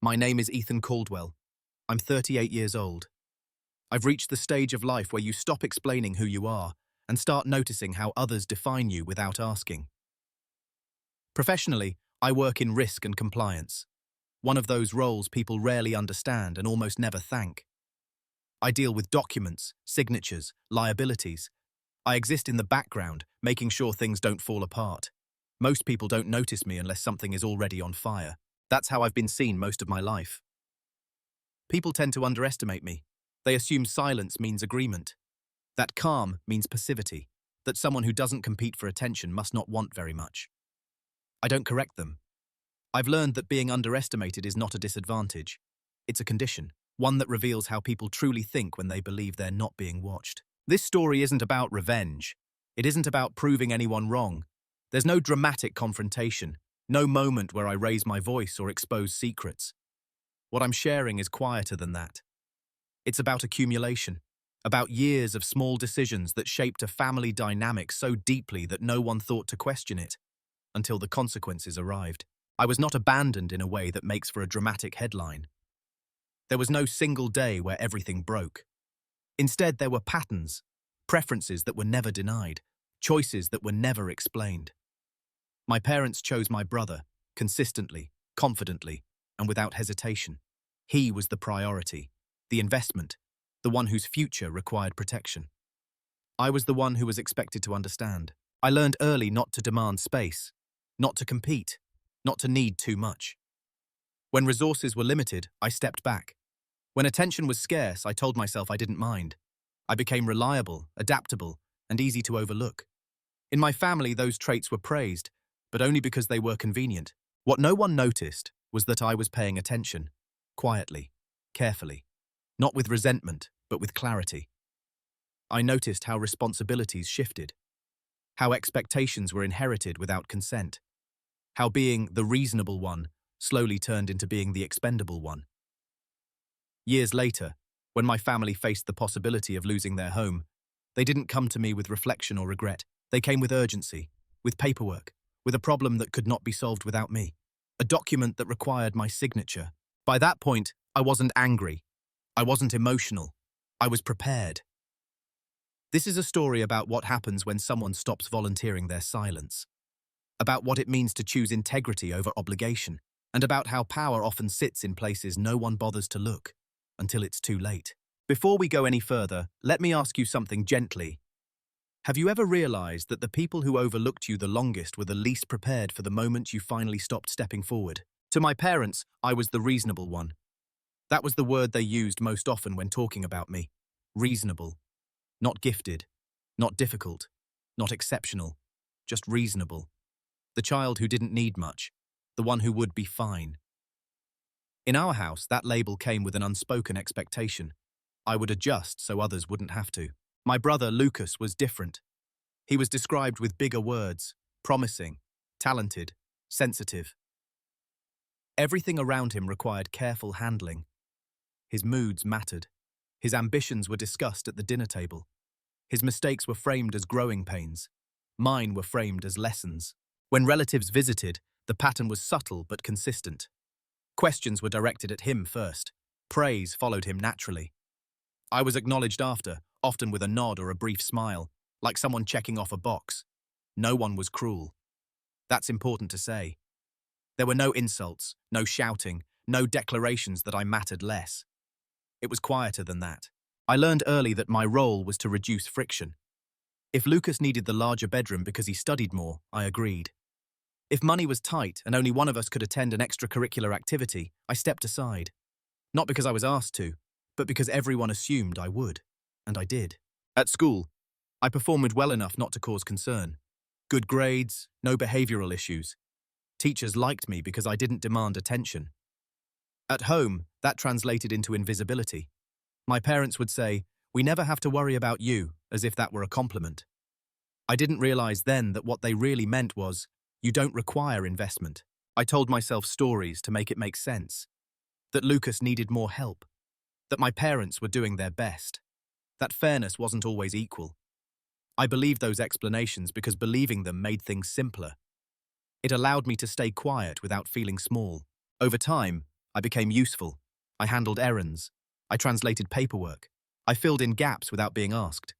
My name is Ethan Caldwell. I'm 38 years old. I've reached the stage of life where you stop explaining who you are and start noticing how others define you without asking. Professionally, I work in risk and compliance, one of those roles people rarely understand and almost never thank. I deal with documents, signatures, liabilities. I exist in the background, making sure things don't fall apart. Most people don't notice me unless something is already on fire. That's how I've been seen most of my life. People tend to underestimate me. They assume silence means agreement, that calm means passivity, that someone who doesn't compete for attention must not want very much. I don't correct them. I've learned that being underestimated is not a disadvantage. It's a condition, one that reveals how people truly think when they believe they're not being watched. This story isn't about revenge. It isn't about proving anyone wrong. There's no dramatic confrontation, no moment where I raise my voice or expose secrets. What I'm sharing is quieter than that. It's about accumulation, about years of small decisions that shaped a family dynamic so deeply that no one thought to question it, until the consequences arrived. I was not abandoned in a way that makes for a dramatic headline. There was no single day where everything broke. Instead, there were patterns, preferences that were never denied, choices that were never explained. My parents chose my brother, consistently, confidently, and without hesitation. He was the priority, the investment, the one whose future required protection. I was the one who was expected to understand. I learned early not to demand space, not to compete, not to need too much. When resources were limited, I stepped back. When attention was scarce, I told myself I didn't mind. I became reliable, adaptable, and easy to overlook. In my family, those traits were praised, but only because they were convenient. What no one noticed was that I was paying attention, quietly, carefully, not with resentment, but with clarity. I noticed how responsibilities shifted, how expectations were inherited without consent, how being the reasonable one slowly turned into being the expendable one. Years later, when my family faced the possibility of losing their home, they didn't come to me with reflection or regret. They came with urgency, with paperwork, with a problem that could not be solved without me, a document that required my signature. By that point, I wasn't angry. I wasn't emotional. I was prepared. This is a story about what happens when someone stops volunteering their silence, about what it means to choose integrity over obligation, and about how power often sits in places no one bothers to look, until it's too late. Before we go any further, let me ask you something gently. Have you ever realized that the people who overlooked you the longest were the least prepared for the moment you finally stopped stepping forward? To my parents, I was the reasonable one. That was the word they used most often when talking about me. Reasonable. Not gifted. Not difficult. Not exceptional. Just reasonable. The child who didn't need much. The one who would be fine. In our house, that label came with an unspoken expectation. I would adjust so others wouldn't have to. My brother, Lucas, was different. He was described with bigger words, promising, talented, sensitive. Everything around him required careful handling. His moods mattered. His ambitions were discussed at the dinner table. His mistakes were framed as growing pains. Mine were framed as lessons. When relatives visited, the pattern was subtle but consistent. Questions were directed at him first. Praise followed him naturally. I was acknowledged after, often with a nod or a brief smile, like someone checking off a box. No one was cruel. That's important to say. There were no insults, no shouting, no declarations that I mattered less. It was quieter than that. I learned early that my role was to reduce friction. If Lucas needed the larger bedroom because he studied more, I agreed. If money was tight and only one of us could attend an extracurricular activity, I stepped aside. Not because I was asked to, but because everyone assumed I would. And I did. At school, I performed well enough not to cause concern. Good grades, no behavioral issues. Teachers liked me because I didn't demand attention. At home, that translated into invisibility. My parents would say, "We never have to worry about you," as if that were a compliment. I didn't realize then that what they really meant was, "You don't require investment." I told myself stories to make it make sense. That Lucas needed more help. That my parents were doing their best. That fairness wasn't always equal. I believed those explanations because believing them made things simpler. It allowed me to stay quiet without feeling small. Over time, I became useful. I handled errands. I translated paperwork. I filled in gaps without being asked.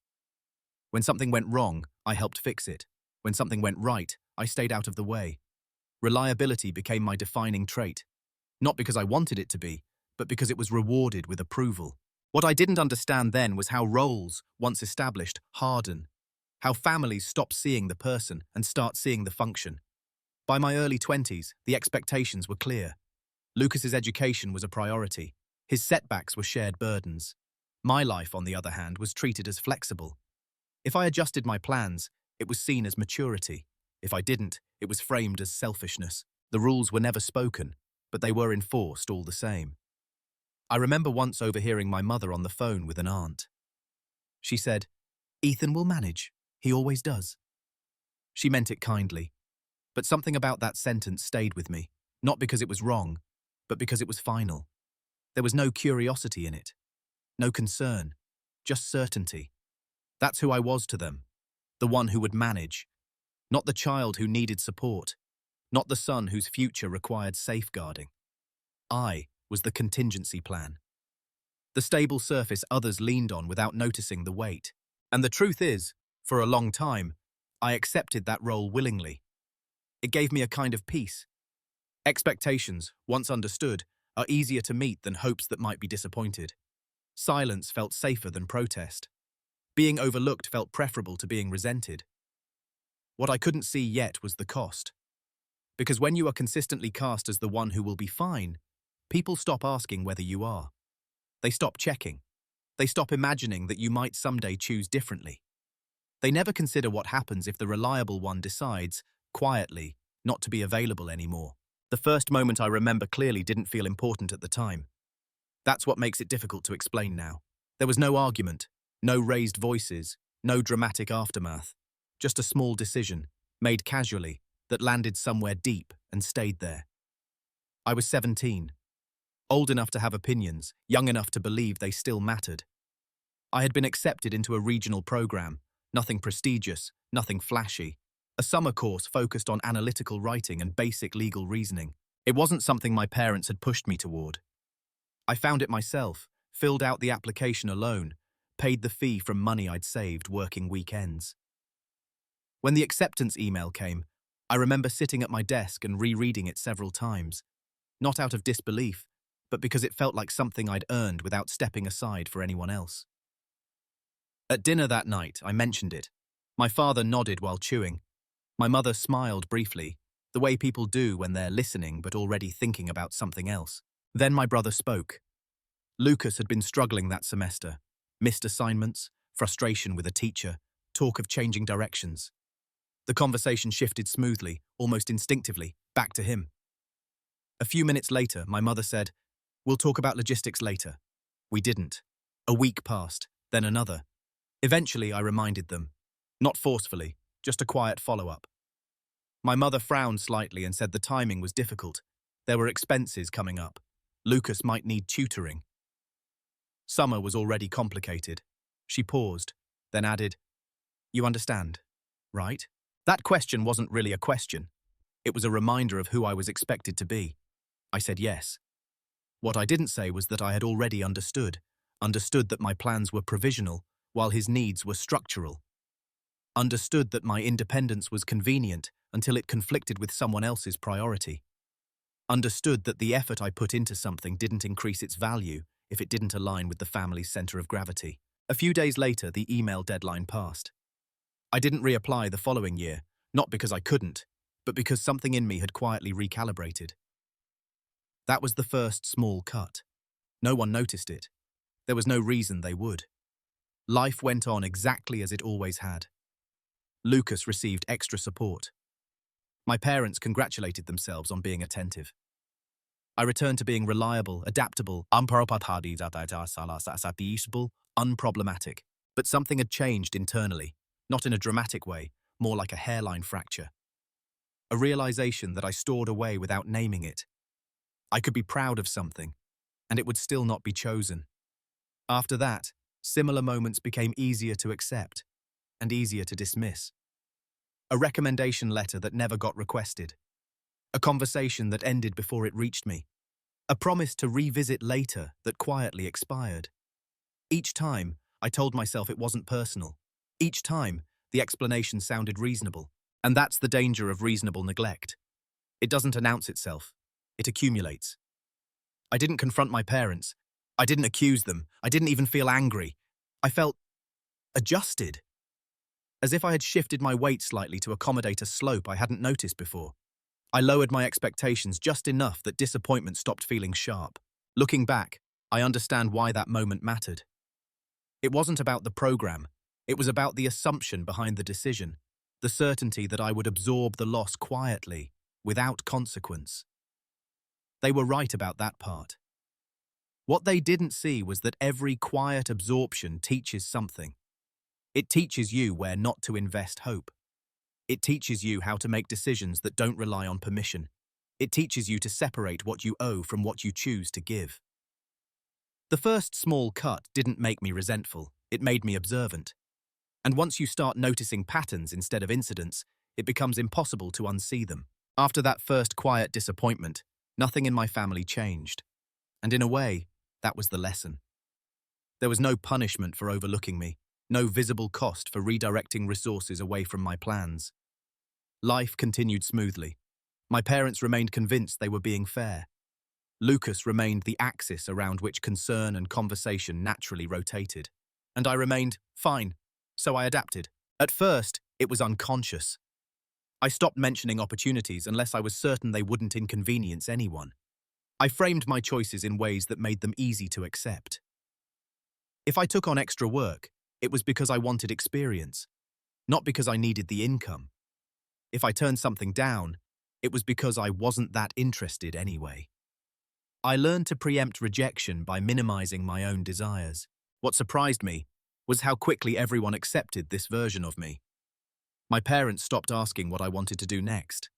When something went wrong, I helped fix it. When something went right, I stayed out of the way. Reliability became my defining trait. Not because I wanted it to be, but because it was rewarded with approval. What I didn't understand then was how roles, once established, harden. How families stop seeing the person and start seeing the function. By my early 20s, the expectations were clear. Lucas's education was a priority. His setbacks were shared burdens. My life, on the other hand, was treated as flexible. If I adjusted my plans, it was seen as maturity. If I didn't, it was framed as selfishness. The rules were never spoken, but they were enforced all the same. I remember once overhearing my mother on the phone with an aunt. She said, "Ethan will manage. He always does." She meant it kindly, but something about that sentence stayed with me, not because it was wrong, but because it was final. There was no curiosity in it, no concern, just certainty. That's who I was to them, the one who would manage, not the child who needed support, not the son whose future required safeguarding. I was the contingency plan, the stable surface others leaned on without noticing the weight. And the truth is, for a long time, I accepted that role willingly. It gave me a kind of peace. Expectations, once understood, are easier to meet than hopes that might be disappointed. Silence felt safer than protest. Being overlooked felt preferable to being resented. What I couldn't see yet was the cost. Because when you are consistently cast as the one who will be fine, people stop asking whether you are. They stop checking. They stop imagining that you might someday choose differently. They never consider what happens if the reliable one decides, quietly, not to be available anymore. The first moment I remember clearly didn't feel important at the time. That's what makes it difficult to explain now. There was no argument, no raised voices, no dramatic aftermath. Just a small decision, made casually, that landed somewhere deep and stayed there. I was 17. Old enough to have opinions, young enough to believe they still mattered. I had been accepted into a regional program, nothing prestigious, nothing flashy. A summer course focused on analytical writing and basic legal reasoning. It wasn't something my parents had pushed me toward. I found it myself, filled out the application alone, paid the fee from money I'd saved working weekends. When the acceptance email came, I remember sitting at my desk and rereading it several times. Not out of disbelief, but because it felt like something I'd earned without stepping aside for anyone else. At dinner that night, I mentioned it. My father nodded while chewing. My mother smiled briefly, the way people do when they're listening but already thinking about something else. Then my brother spoke. Lucas had been struggling that semester. Missed assignments, frustration with a teacher, talk of changing directions. The conversation shifted smoothly, almost instinctively, back to him. A few minutes later, my mother said, "We'll talk about logistics later." We didn't. A week passed, then another. Eventually, I reminded them. Not forcefully, just a quiet follow-up. My mother frowned slightly and said the timing was difficult. There were expenses coming up. Lucas might need tutoring. Summer was already complicated. She paused, then added, "You understand, right?" That question wasn't really a question. It was a reminder of who I was expected to be. I said yes. What I didn't say was that I had already understood that my plans were provisional, while his needs were structural. Understood that my independence was convenient until it conflicted with someone else's priority. Understood that the effort I put into something didn't increase its value if it didn't align with the family's center of gravity. A few days later, the email deadline passed. I didn't reapply the following year, not because I couldn't, but because something in me had quietly recalibrated. That was the first small cut. No one noticed it. There was no reason they would. Life went on exactly as it always had. Lucas received extra support. My parents congratulated themselves on being attentive. I returned to being reliable, adaptable, unproblematic. But something had changed internally, not in a dramatic way, more like a hairline fracture. A realization that I stored away without naming it. I could be proud of something, and it would still not be chosen. After that, similar moments became easier to accept and easier to dismiss. A recommendation letter that never got requested. A conversation that ended before it reached me. A promise to revisit later that quietly expired. Each time, I told myself it wasn't personal. Each time, the explanation sounded reasonable. And that's the danger of reasonable neglect. It doesn't announce itself. It accumulates. I didn't confront my parents. I didn't accuse them. I didn't even feel angry. I felt adjusted, as if I had shifted my weight slightly to accommodate a slope I hadn't noticed before. I lowered my expectations just enough that disappointment stopped feeling sharp. Looking back, I understand why that moment mattered. It wasn't about the program. It was about the assumption behind the decision, the certainty that I would absorb the loss quietly, without consequence. They were right about that part. What they didn't see was that every quiet absorption teaches something. It teaches you where not to invest hope. It teaches you how to make decisions that don't rely on permission. It teaches you to separate what you owe from what you choose to give. The first small cut didn't make me resentful, it made me observant. And once you start noticing patterns instead of incidents, it becomes impossible to unsee them. After that first quiet disappointment, nothing in my family changed. And in a way, that was the lesson. There was no punishment for overlooking me, no visible cost for redirecting resources away from my plans. Life continued smoothly. My parents remained convinced they were being fair. Lucas remained the axis around which concern and conversation naturally rotated. And I remained fine, so I adapted. At first, it was unconscious. I stopped mentioning opportunities unless I was certain they wouldn't inconvenience anyone. I framed my choices in ways that made them easy to accept. If I took on extra work, it was because I wanted experience, not because I needed the income. If I turned something down, it was because I wasn't that interested anyway. I learned to preempt rejection by minimizing my own desires. What surprised me was how quickly everyone accepted this version of me. My parents stopped asking what I wanted to do next.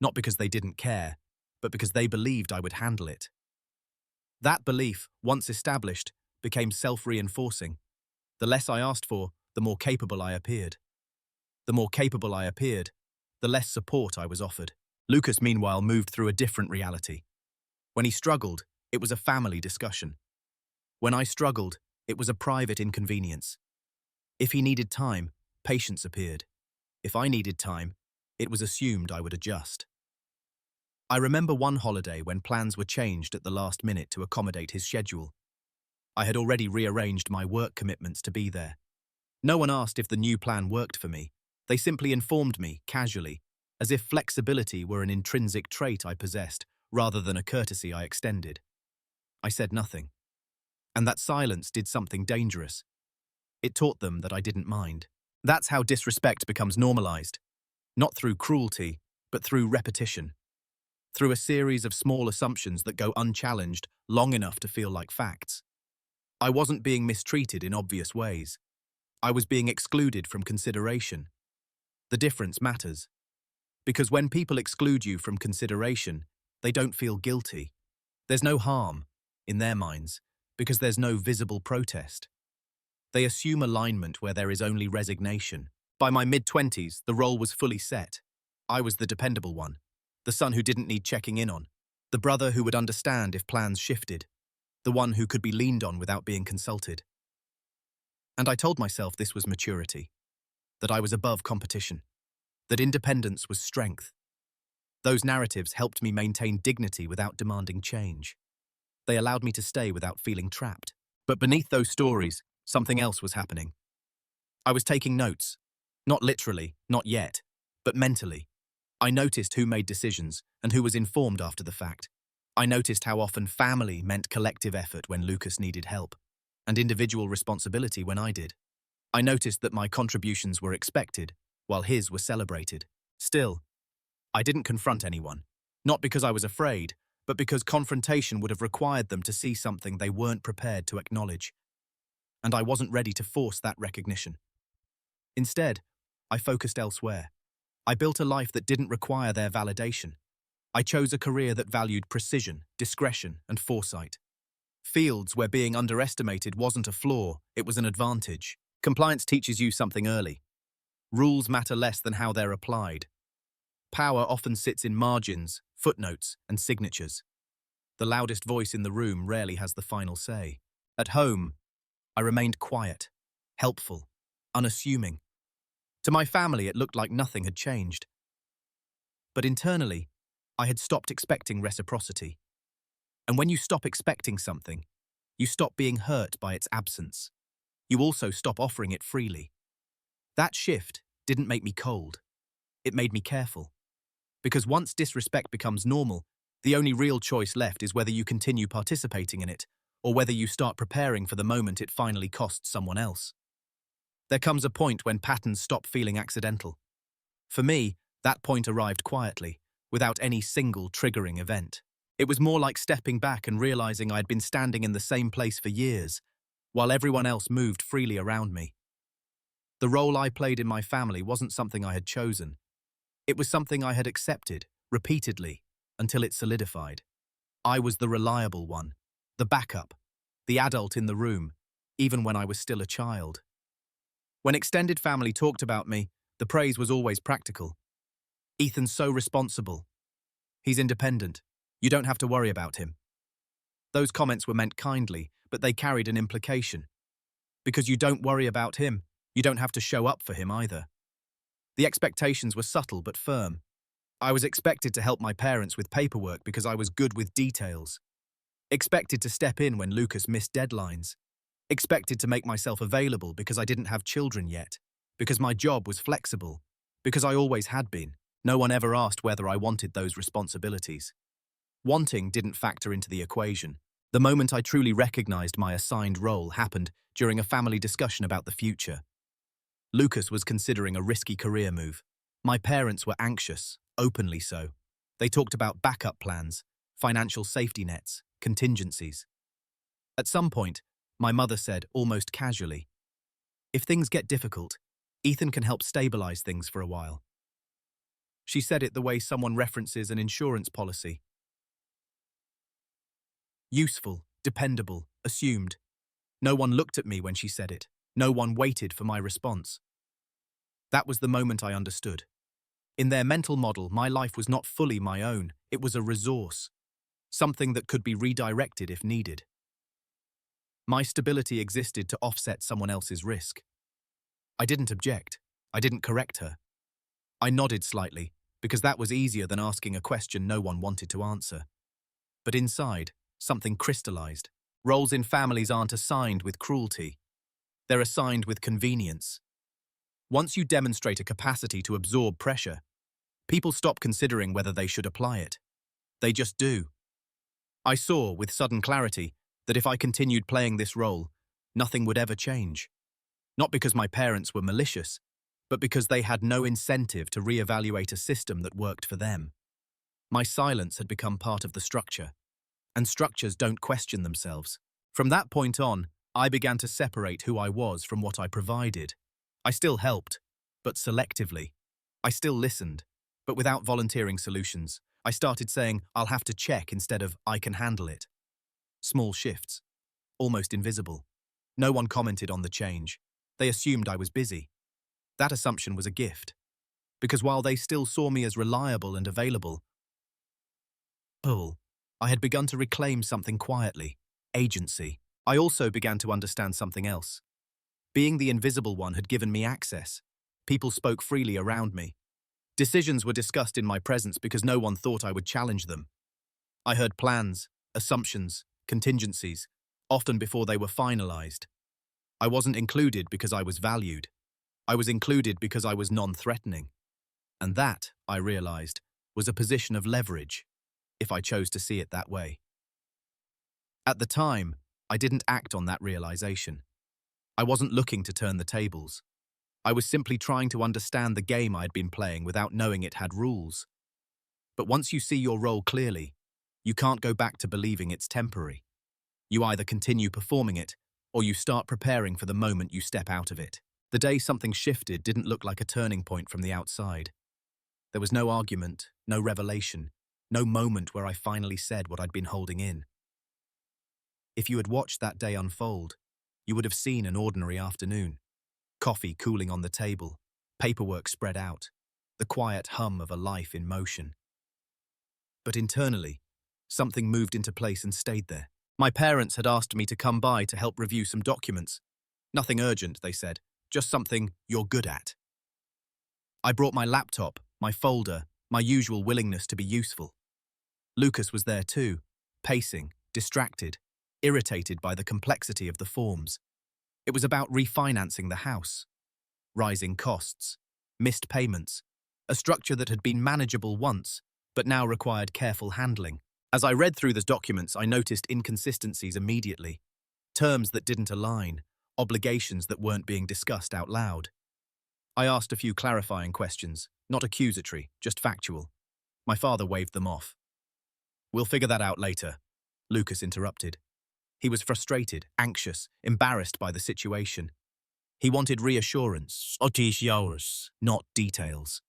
Not because they didn't care, but because they believed I would handle it. That belief, once established, became self-reinforcing. The less I asked for, the more capable I appeared. The more capable I appeared, the less support I was offered. Lucas, meanwhile, moved through a different reality. When he struggled, it was a family discussion. When I struggled, it was a private inconvenience. If he needed time, patience appeared. If I needed time, it was assumed I would adjust. I remember one holiday when plans were changed at the last minute to accommodate his schedule. I had already rearranged my work commitments to be there. No one asked if the new plan worked for me. They simply informed me, casually, as if flexibility were an intrinsic trait I possessed, rather than a courtesy I extended. I said nothing. And that silence did something dangerous. It taught them that I didn't mind. That's how disrespect becomes normalized. Not through cruelty, but through repetition. Through a series of small assumptions that go unchallenged long enough to feel like facts. I wasn't being mistreated in obvious ways. I was being excluded from consideration. The difference matters. Because when people exclude you from consideration, they don't feel guilty. There's no harm, in their minds, because there's no visible protest. They assume alignment where there is only resignation. By my mid-20s, the role was fully set. I was the dependable one, the son who didn't need checking in on, the brother who would understand if plans shifted, the one who could be leaned on without being consulted. And I told myself this was maturity, that I was above competition, that independence was strength. Those narratives helped me maintain dignity without demanding change. They allowed me to stay without feeling trapped. But beneath those stories, something else was happening. I was taking notes. Not literally, not yet, but mentally. I noticed who made decisions and who was informed after the fact. I noticed how often family meant collective effort when Lucas needed help, and individual responsibility when I did. I noticed that my contributions were expected, while his were celebrated. Still, I didn't confront anyone, not because I was afraid, but because confrontation would have required them to see something they weren't prepared to acknowledge. And I wasn't ready to force that recognition. Instead, I focused elsewhere. I built a life that didn't require their validation. I chose a career that valued precision, discretion, and foresight. Fields where being underestimated wasn't a flaw, it was an advantage. Compliance teaches you something early. Rules matter less than how they're applied. Power often sits in margins, footnotes, and signatures. The loudest voice in the room rarely has the final say. At home, I remained quiet, helpful, unassuming. To my family, it looked like nothing had changed. But internally, I had stopped expecting reciprocity. And when you stop expecting something, you stop being hurt by its absence. You also stop offering it freely. That shift didn't make me cold. It made me careful. Because once disrespect becomes normal, the only real choice left is whether you continue participating in it, or whether you start preparing for the moment it finally costs someone else. There comes a point when patterns stop feeling accidental. For me, that point arrived quietly, without any single triggering event. It was more like stepping back and realizing I'd been standing in the same place for years, while everyone else moved freely around me. The role I played in my family wasn't something I had chosen. It was something I had accepted, repeatedly, until it solidified. I was the reliable one, the backup, the adult in the room, even when I was still a child. When extended family talked about me, the praise was always practical. Ethan's so responsible. He's independent. You don't have to worry about him. Those comments were meant kindly, but they carried an implication. Because you don't worry about him, you don't have to show up for him either. The expectations were subtle but firm. I was expected to help my parents with paperwork because I was good with details. Expected to step in when Lucas missed deadlines. Expected to make myself available because I didn't have children yet. Because my job was flexible. Because I always had been. No one ever asked whether I wanted those responsibilities. Wanting didn't factor into the equation. The moment I truly recognized my assigned role happened during a family discussion about the future. Lucas was considering a risky career move. My parents were anxious, openly so. They talked about backup plans, financial safety nets, contingencies. At some point, my mother said, almost casually, "If things get difficult, Ethan can help stabilize things for a while." She said it the way someone references an insurance policy. Useful, dependable, assumed. No one looked at me when she said it. No one waited for my response. That was the moment I understood. In their mental model, my life was not fully my own. It was a resource. Something that could be redirected if needed. My stability existed to offset someone else's risk. I didn't object. I didn't correct her. I nodded slightly, because that was easier than asking a question no one wanted to answer. But inside, something crystallized. Roles in families aren't assigned with cruelty. They're assigned with convenience. Once you demonstrate a capacity to absorb pressure, people stop considering whether they should apply it. They just do. I saw, with sudden clarity, that if I continued playing this role, nothing would ever change. Not because my parents were malicious, but because they had no incentive to reevaluate a system that worked for them. My silence had become part of the structure, and structures don't question themselves. From that point on, I began to separate who I was from what I provided. I still helped, but selectively. I still listened, but without volunteering solutions. I started saying, "I'll have to check" instead of "I can handle it." Small shifts, almost invisible. No one commented on the change. They assumed I was busy. That assumption was a gift, because while they still saw me as reliable and available, I had begun to reclaim something quietly, agency. I also began to understand something else. Being the invisible one had given me access. People spoke freely around me. Decisions were discussed in my presence because no one thought I would challenge them. I heard plans, assumptions, contingencies, often before they were finalized. I wasn't included because I was valued. I was included because I was non-threatening. And that, I realized, was a position of leverage, if I chose to see it that way. At the time, I didn't act on that realization. I wasn't looking to turn the tables. I was simply trying to understand the game I'd been playing without knowing it had rules. But once you see your role clearly, you can't go back to believing it's temporary. You either continue performing it, or you start preparing for the moment you step out of it. The day something shifted didn't look like a turning point from the outside. There was no argument, no revelation, no moment where I finally said what I'd been holding in. If you had watched that day unfold, you would have seen an ordinary afternoon. Coffee cooling on the table, paperwork spread out, the quiet hum of a life in motion. But internally, Something moved into place and stayed there. My parents had asked me to come by to help review some documents. Nothing urgent, they said, just something you're good at. I brought my laptop, my folder, my usual willingness to be useful. Lucas was there too, pacing, distracted, irritated by the complexity of the forms. It was about refinancing the house. Rising costs, missed payments, a structure that had been manageable once, but now required careful handling. As I read through the documents, I noticed inconsistencies immediately. Terms that didn't align, obligations that weren't being discussed out loud. I asked a few clarifying questions, not accusatory, just factual. My father waved them off. "We'll figure that out later," Lucas interrupted. He was frustrated, anxious, embarrassed by the situation. He wanted reassurance, not details.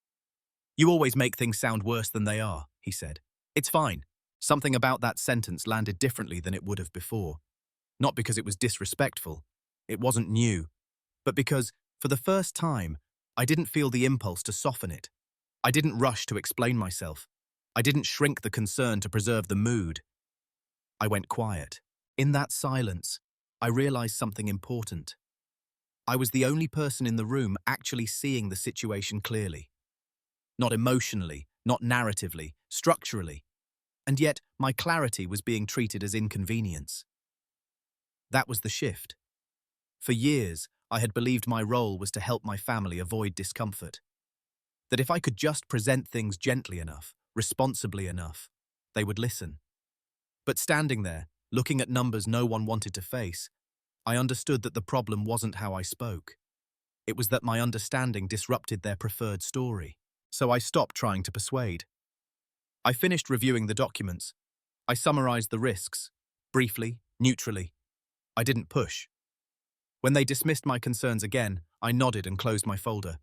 "You always make things sound worse than they are," he said. "It's fine." Something about that sentence landed differently than it would have before. Not because it was disrespectful, it wasn't new, but because, for the first time, I didn't feel the impulse to soften it. I didn't rush to explain myself. I didn't shrink the concern to preserve the mood. I went quiet. In that silence, I realized something important. I was the only person in the room actually seeing the situation clearly. Not emotionally, not narratively, structurally. And yet, my clarity was being treated as inconvenience. That was the shift. For years, I had believed my role was to help my family avoid discomfort. That if I could just present things gently enough, responsibly enough, they would listen. But standing there, looking at numbers no one wanted to face, I understood that the problem wasn't how I spoke. It was that my understanding disrupted their preferred story. So I stopped trying to persuade. I finished reviewing the documents. I summarized the risks, briefly, neutrally. I didn't push. When they dismissed my concerns again, I nodded and closed my folder.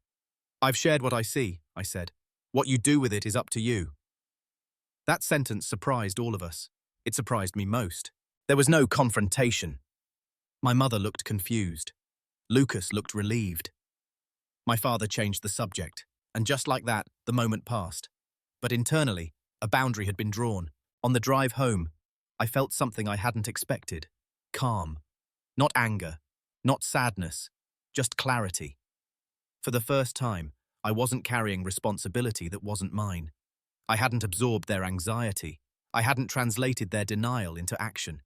"I've shared what I see," I said. "What you do with it is up to you." That sentence surprised all of us. It surprised me most. There was no confrontation. My mother looked confused. Lucas looked relieved. My father changed the subject, and just like that, the moment passed. But internally, a boundary had been drawn. On the drive home, I felt something I hadn't expected. Calm. Not anger. Not sadness. Just clarity. For the first time, I wasn't carrying responsibility that wasn't mine. I hadn't absorbed their anxiety. I hadn't translated their denial into action.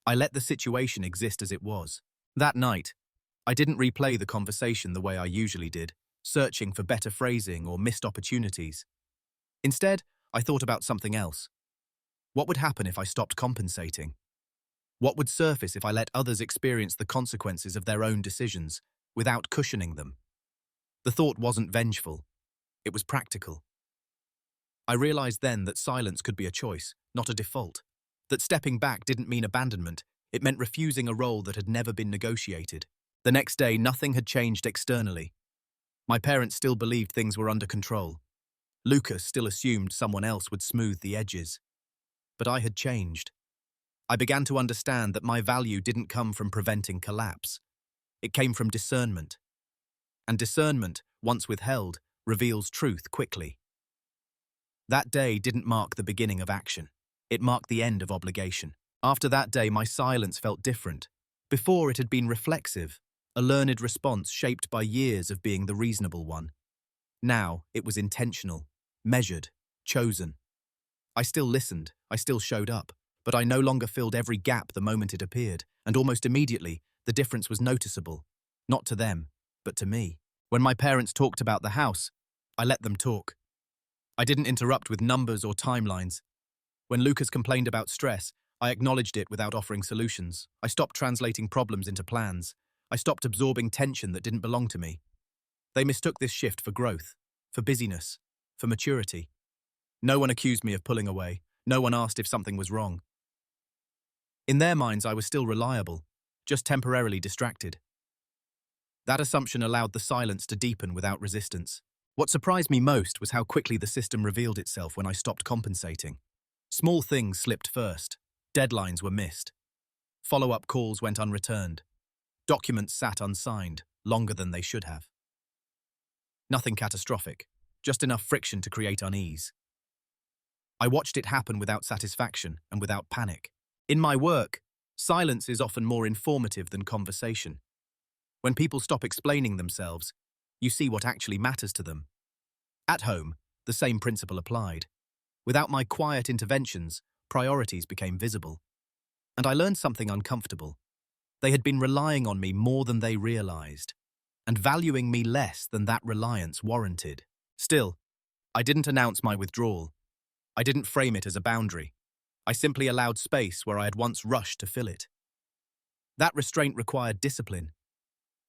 I let the situation exist as it was. That night, I didn't replay the conversation the way I usually did, searching for better phrasing or missed opportunities. Instead, I thought about something else. What would happen if I stopped compensating? What would surface if I let others experience the consequences of their own decisions, without cushioning them? The thought wasn't vengeful. It was practical. I realized then that silence could be a choice, not a default. That stepping back didn't mean abandonment. It meant refusing a role that had never been negotiated. The next day, nothing had changed externally. My parents still believed things were under control. Lucas still assumed someone else would smooth the edges. But I had changed. I began to understand that my value didn't come from preventing collapse. It came from discernment. And discernment, once withheld, reveals truth quickly. That day didn't mark the beginning of action. It marked the end of obligation. After that day, my silence felt different. Before, it had been reflexive, a learned response shaped by years of being the reasonable one. Now, it was intentional, measured, chosen. I still listened, I still showed up, but I no longer filled every gap the moment it appeared, and almost immediately, the difference was noticeable. Not to them, but to me. When my parents talked about the house, I let them talk. I didn't interrupt with numbers or timelines. When Lucas complained about stress, I acknowledged it without offering solutions. I stopped translating problems into plans. I stopped absorbing tension that didn't belong to me. They mistook this shift for growth, for busyness, for maturity. No one accused me of pulling away. No one asked if something was wrong. In their minds, I was still reliable, just temporarily distracted. That assumption allowed the silence to deepen without resistance. What surprised me most was how quickly the system revealed itself when I stopped compensating. Small things slipped first. Deadlines were missed. Follow-up calls went unreturned. Documents sat unsigned, longer than they should have. Nothing catastrophic, just enough friction to create unease. I watched it happen without satisfaction and without panic. In my work, silence is often more informative than conversation. When people stop explaining themselves, you see what actually matters to them. At home, the same principle applied. Without my quiet interventions, priorities became visible. And I learned something uncomfortable. They had been relying on me more than they realized, and valuing me less than that reliance warranted. Still, I didn't announce my withdrawal. I didn't frame it as a boundary. I simply allowed space where I had once rushed to fill it. That restraint required discipline.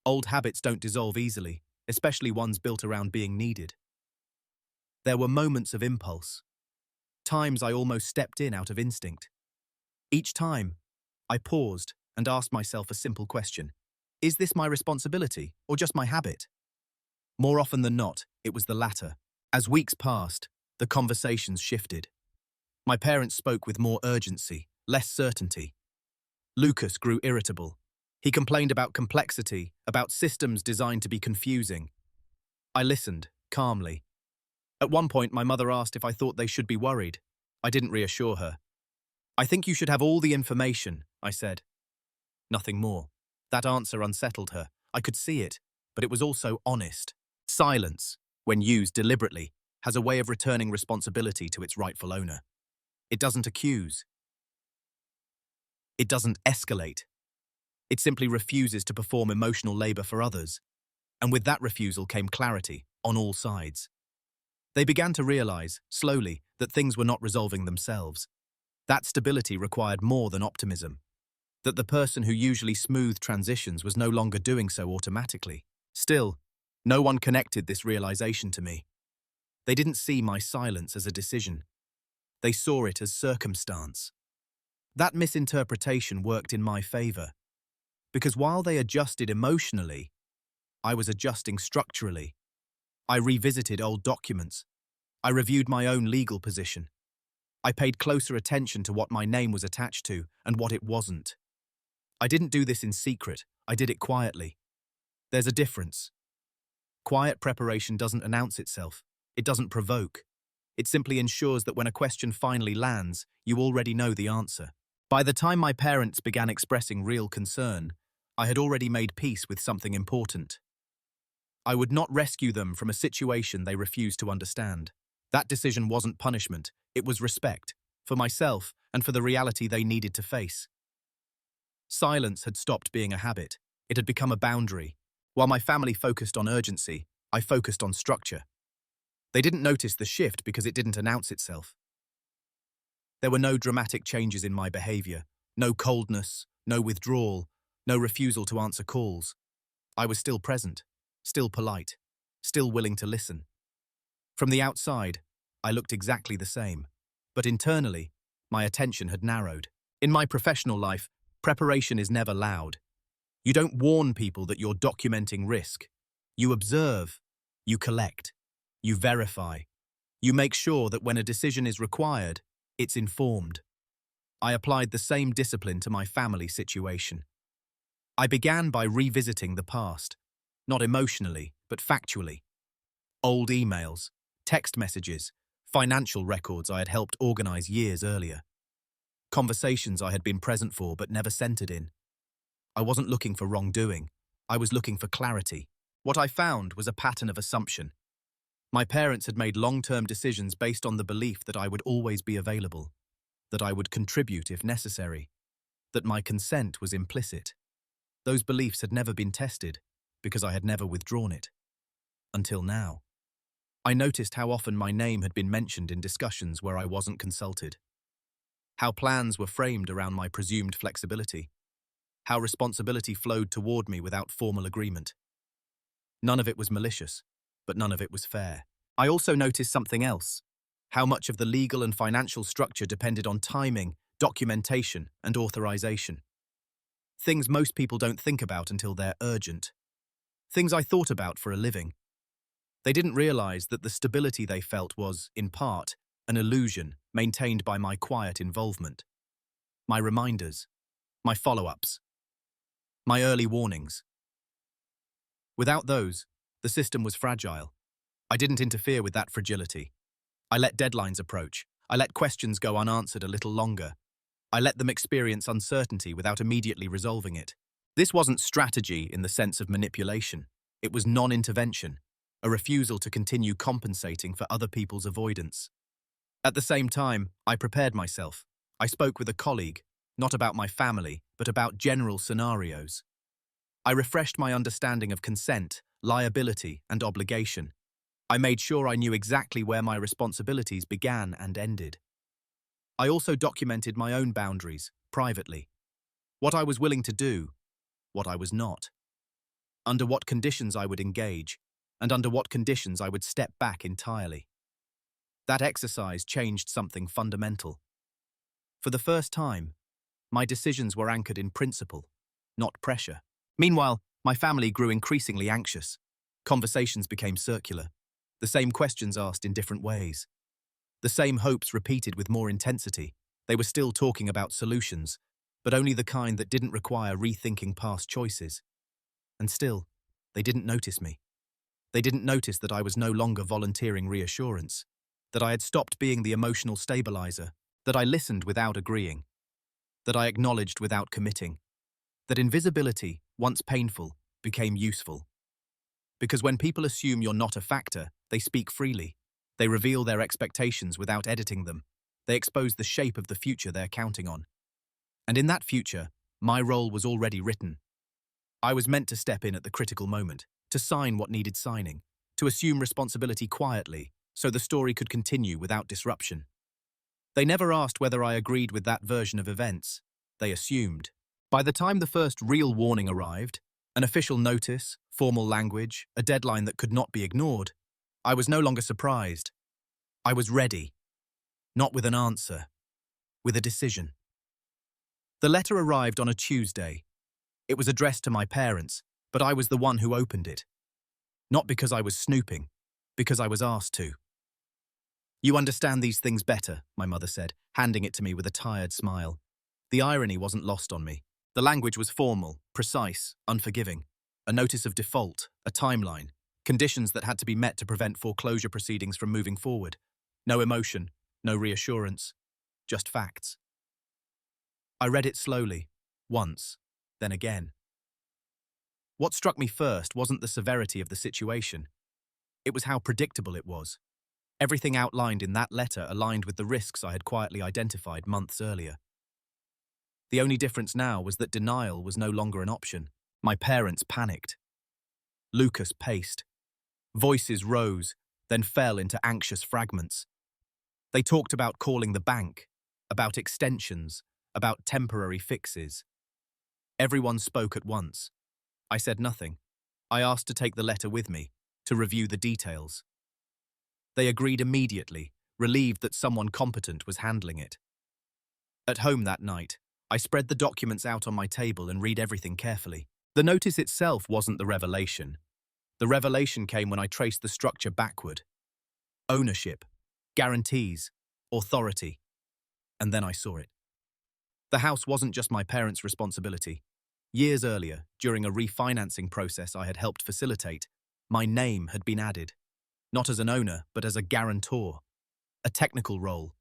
Old habits don't dissolve easily, especially ones built around being needed. There were moments of impulse. Times I almost stepped in out of instinct. Each time, I paused and asked myself a simple question. Is this my responsibility or just my habit? More often than not, it was the latter. As weeks passed, the conversations shifted. My parents spoke with more urgency, less certainty. Lucas grew irritable. He complained about complexity, about systems designed to be confusing. I listened, calmly. At one point, my mother asked if I thought they should be worried. I didn't reassure her. I think you should have all the information, I said. Nothing more. That answer unsettled her. I could see it, but it was also honest. Silence, when used deliberately, has a way of returning responsibility to its rightful owner. It doesn't accuse. It doesn't escalate. It simply refuses to perform emotional labor for others. And with that refusal came clarity, on all sides. They began to realize, slowly, that things were not resolving themselves. That stability required more than optimism. That the person who usually smoothed transitions was no longer doing so automatically. Still, no one connected this realization to me. They didn't see my silence as a decision. They saw it as circumstance. That misinterpretation worked in my favor. Because while they adjusted emotionally, I was adjusting structurally. I revisited old documents. I reviewed my own legal position. I paid closer attention to what my name was attached to and what it wasn't. I didn't do this in secret. I did it quietly. There's a difference. Quiet preparation doesn't announce itself. It doesn't provoke. It simply ensures that when a question finally lands, you already know the answer. By the time my parents began expressing real concern, I had already made peace with something important. I would not rescue them from a situation they refused to understand. That decision wasn't punishment, it was respect, for myself and for the reality they needed to face. Silence had stopped being a habit. It had become a boundary. While my family focused on urgency, I focused on structure. They didn't notice the shift because it didn't announce itself. There were no dramatic changes in my behavior, no coldness, no withdrawal, no refusal to answer calls. I was still present, still polite, still willing to listen. From the outside, I looked exactly the same, but internally, my attention had narrowed. In my professional life, preparation is never loud. You don't warn people that you're documenting risk. You observe, you collect, you verify. You make sure that when a decision is required, it's informed. I applied the same discipline to my family situation. I began by revisiting the past, not emotionally, but factually. Old emails, text messages, financial records I had helped organize years earlier. Conversations I had been present for but never centered in. I wasn't looking for wrongdoing. I was looking for clarity. What I found was a pattern of assumption. My parents had made long-term decisions based on the belief that I would always be available, that I would contribute if necessary, that my consent was implicit. Those beliefs had never been tested because I had never withdrawn it. Until now. I noticed how often my name had been mentioned in discussions where I wasn't consulted. How plans were framed around my presumed flexibility. How responsibility flowed toward me without formal agreement. None of it was malicious, but none of it was fair. I also noticed something else. How much of the legal and financial structure depended on timing, documentation, and authorization. Things most people don't think about until they're urgent. Things I thought about for a living. They didn't realize that the stability they felt was, in part, an illusion maintained by my quiet involvement. My reminders, my follow-ups, my early warnings. Without those, the system was fragile. I didn't interfere with that fragility. I let deadlines approach. I let questions go unanswered a little longer. I let them experience uncertainty without immediately resolving it. This wasn't strategy in the sense of manipulation. It was non-intervention, a refusal to continue compensating for other people's avoidance. At the same time, I prepared myself. I spoke with a colleague, not about my family, but about general scenarios. I refreshed my understanding of consent, liability, and obligation. I made sure I knew exactly where my responsibilities began and ended. I also documented my own boundaries, privately. What I was willing to do, what I was not. Under what conditions I would engage, and under what conditions I would step back entirely. That exercise changed something fundamental. For the first time, my decisions were anchored in principle, not pressure. Meanwhile, my family grew increasingly anxious. Conversations became circular. The same questions asked in different ways. The same hopes repeated with more intensity. They were still talking about solutions, but only the kind that didn't require rethinking past choices. And still, they didn't notice me. They didn't notice that I was no longer volunteering reassurance, that I had stopped being the emotional stabilizer, that I listened without agreeing, that I acknowledged without committing, that invisibility, once painful, became useful. Because when people assume you're not a factor, they speak freely. They reveal their expectations without editing them. They expose the shape of the future they're counting on. And in that future, my role was already written. I was meant to step in at the critical moment, to sign what needed signing, to assume responsibility quietly, so the story could continue without disruption. They never asked whether I agreed with that version of events. They assumed. By the time the first real warning arrived, an official notice, formal language, a deadline that could not be ignored, I was no longer surprised. I was ready. Not with an answer, with a decision. The letter arrived on a Tuesday. It was addressed to my parents, but I was the one who opened it. Not because I was snooping, because I was asked to. "You understand these things better," my mother said, handing it to me with a tired smile. The irony wasn't lost on me. The language was formal, precise, unforgiving. A notice of default, a timeline, conditions that had to be met to prevent foreclosure proceedings from moving forward. No emotion, no reassurance, just facts. I read it slowly, once, then again. What struck me first wasn't the severity of the situation. It was how predictable it was. Everything outlined in that letter aligned with the risks I had quietly identified months earlier. The only difference now was that denial was no longer an option. My parents panicked. Lucas paced. Voices rose, then fell into anxious fragments. They talked about calling the bank, about extensions, about temporary fixes. Everyone spoke at once. I said nothing. I asked to take the letter with me, to review the details. They agreed immediately, relieved that someone competent was handling it. At home that night, I spread the documents out on my table and read everything carefully. The notice itself wasn't the revelation. The revelation came when I traced the structure backward. Ownership, guarantees, authority. And then I saw it. The house wasn't just my parents' responsibility. Years earlier, during a refinancing process I had helped facilitate, my name had been added. Not as an owner, but as a guarantor. A technical role.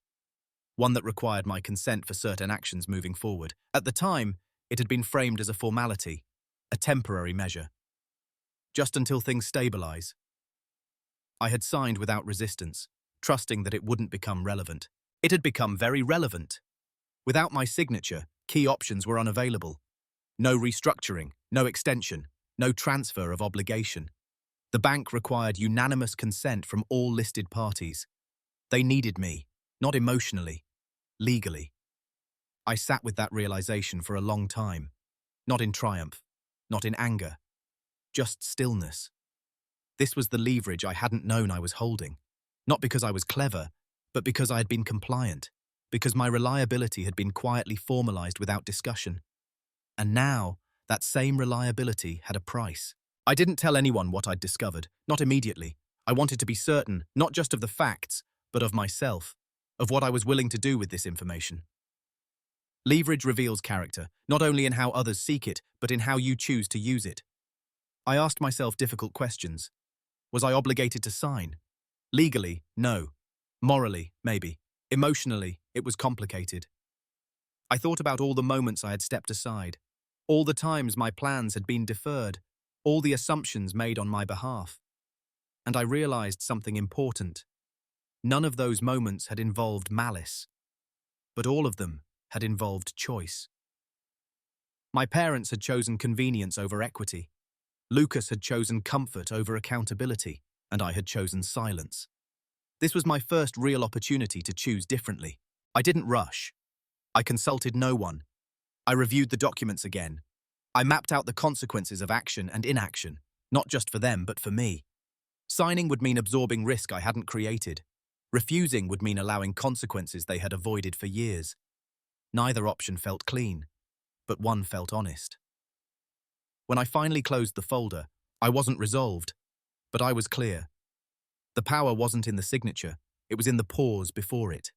One that required my consent for certain actions moving forward. At the time, it had been framed as a formality, a temporary measure. Just until things stabilize. I had signed without resistance, trusting that it wouldn't become relevant. It had become very relevant. Without my signature, key options were unavailable. No restructuring, no extension, no transfer of obligation. The bank required unanimous consent from all listed parties. They needed me, not emotionally, legally. I sat with that realization for a long time. Not in triumph, not in anger, just stillness. This was the leverage I hadn't known I was holding. Not because I was clever, but because I had been compliant, because my reliability had been quietly formalized without discussion. And now, that same reliability had a price. I didn't tell anyone what I'd discovered, not immediately. I wanted to be certain, not just of the facts, but of myself, of what I was willing to do with this information. Leverage reveals character, not only in how others seek it, but in how you choose to use it. I asked myself difficult questions. Was I obligated to sign? Legally, no. Morally, maybe. Emotionally, it was complicated. I thought about all the moments I had stepped aside, all the times my plans had been deferred, all the assumptions made on my behalf. And I realized something important. None of those moments had involved malice, but all of them had involved choice. My parents had chosen convenience over equity. Lucas had chosen comfort over accountability, and I had chosen silence. This was my first real opportunity to choose differently. I didn't rush. I consulted no one. I reviewed the documents again. I mapped out the consequences of action and inaction, not just for them, but for me. Signing would mean absorbing risk I hadn't created. Refusing would mean allowing consequences they had avoided for years. Neither option felt clean, but one felt honest. When I finally closed the folder, I wasn't resolved, but I was clear. The power wasn't in the signature, it was in the pause before it.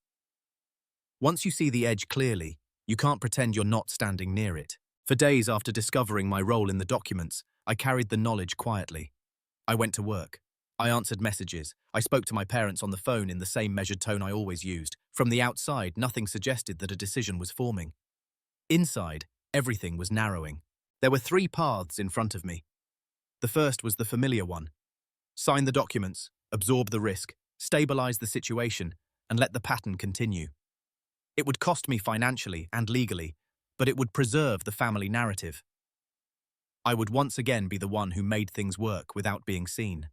Once you see the edge clearly, you can't pretend you're not standing near it. For days after discovering my role in the documents, I carried the knowledge quietly. I went to work. I answered messages. I spoke to my parents on the phone in the same measured tone I always used. From the outside, nothing suggested that a decision was forming. Inside, everything was narrowing. There were 3 paths in front of me. The first was the familiar one. Sign the documents, absorb the risk, stabilize the situation, and let the pattern continue. It would cost me financially and legally, but it would preserve the family narrative. I would once again be the one who made things work without being seen.